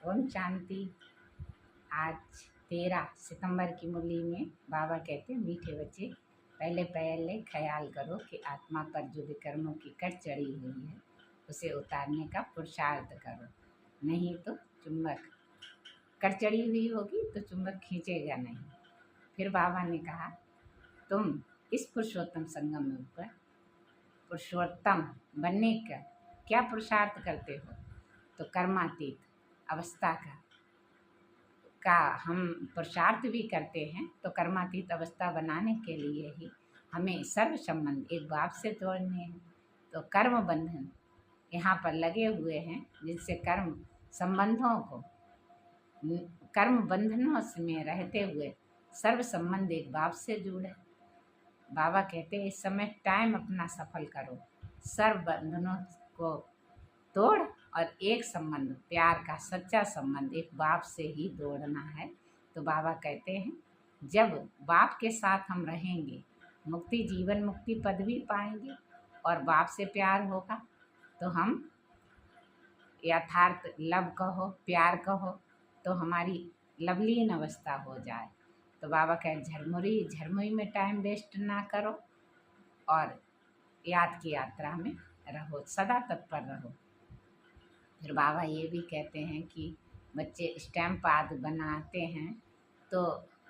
ओम शांति। आज 13 सितंबर की मुरली में बाबा कहते हैं, मीठे बच्चे पहले पहले ख्याल करो कि आत्मा पर जो विकर्मों की कट चढ़ी हुई है उसे उतारने का पुरुषार्थ करो, नहीं तो चुंबक कट चढ़ी हुई होगी तो चुंबक खींचेगा नहीं। फिर बाबा ने कहा, तुम इस पुरुषोत्तम संगम में ऊपर पुरुषोत्तम बनने का क्या पुरुषार्थ करते हो? तो कर्मातीत अवस्था का हम पुरुषार्थ भी करते हैं। तो कर्मातीत अवस्था बनाने के लिए ही हमें सर्व संबंध एक बाप से तोड़ने हैं। तो कर्म बंधन यहाँ पर लगे हुए हैं, जिनसे कर्म संबंधों को कर्म बंधनों में रहते हुए सर्व संबंध एक बाप से जुड़े। बाबा कहते हैं, इस समय टाइम अपना सफल करो, सर्व बंधनों को तोड़ और एक संबंध, प्यार का सच्चा संबंध एक बाप से ही जोड़ना है। तो बाबा कहते हैं, जब बाप के साथ हम रहेंगे मुक्ति जीवन मुक्ति पदवी पाएंगे और बाप से प्यार होगा तो हम यथार्थ लव कहो प्यार कहो तो हमारी लवलीन अवस्था हो जाए। तो बाबा कहे, झरमुरी में टाइम वेस्ट ना करो और याद की यात्रा में रहो, सदा तत्पर रहो। फिर बाबा ये भी कहते हैं कि बच्चे स्टैम्प आदि बनाते हैं तो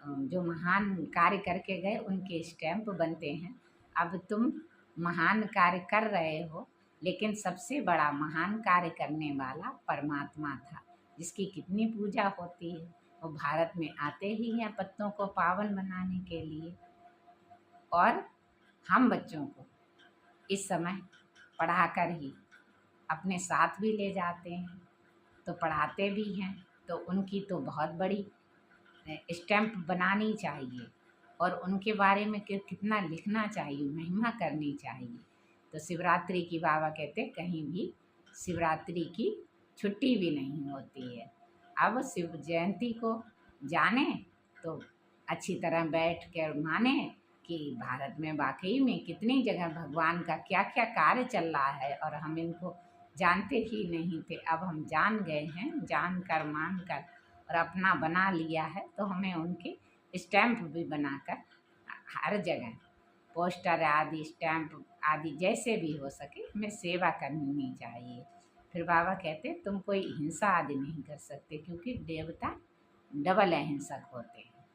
जो महान कार्य करके गए उनके स्टैम्प बनते हैं। अब तुम महान कार्य कर रहे हो, लेकिन सबसे बड़ा महान कार्य करने वाला परमात्मा था, जिसकी कितनी पूजा होती है। वो भारत में आते ही हैं पत्तों को पावन बनाने के लिए, और हम बच्चों को इस समय पढ़ाकर ही अपने साथ भी ले जाते हैं, तो पढ़ाते भी हैं। तो उनकी तो बहुत बड़ी स्टैम्प बनानी चाहिए और उनके बारे में कितना लिखना चाहिए, महिमा करनी चाहिए। तो शिवरात्रि की बाबा कहते कहीं भी शिवरात्रि की छुट्टी भी नहीं होती है। अब शिव जयंती को जाने तो अच्छी तरह बैठ कर माने कि भारत में वाकई में कितनी जगह भगवान का क्या क्या कार्य चल रहा है और हम इनको जानते ही नहीं थे। अब हम जान गए हैं, जान कर मान कर और अपना बना लिया है। तो हमें उनके स्टैम्प भी बनाकर हर जगह पोस्टर आदि स्टैम्प आदि जैसे भी हो सके हमें सेवा करनी चाहिए। फिर बाबा कहते तुम कोई हिंसा आदि नहीं कर सकते, क्योंकि देवता डबल अहिंसक होते हैं।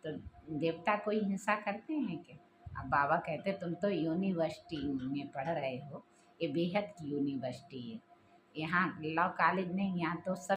तो देवता कोई हिंसा करते हैं क्या? अब बाबा कहते तुम तो यूनिवर्सिटी में पढ़ रहे हो, ये बेहद की यूनिवर्सिटी है, यहाँ लॉ कॉलेज नहीं, यहाँ तो सब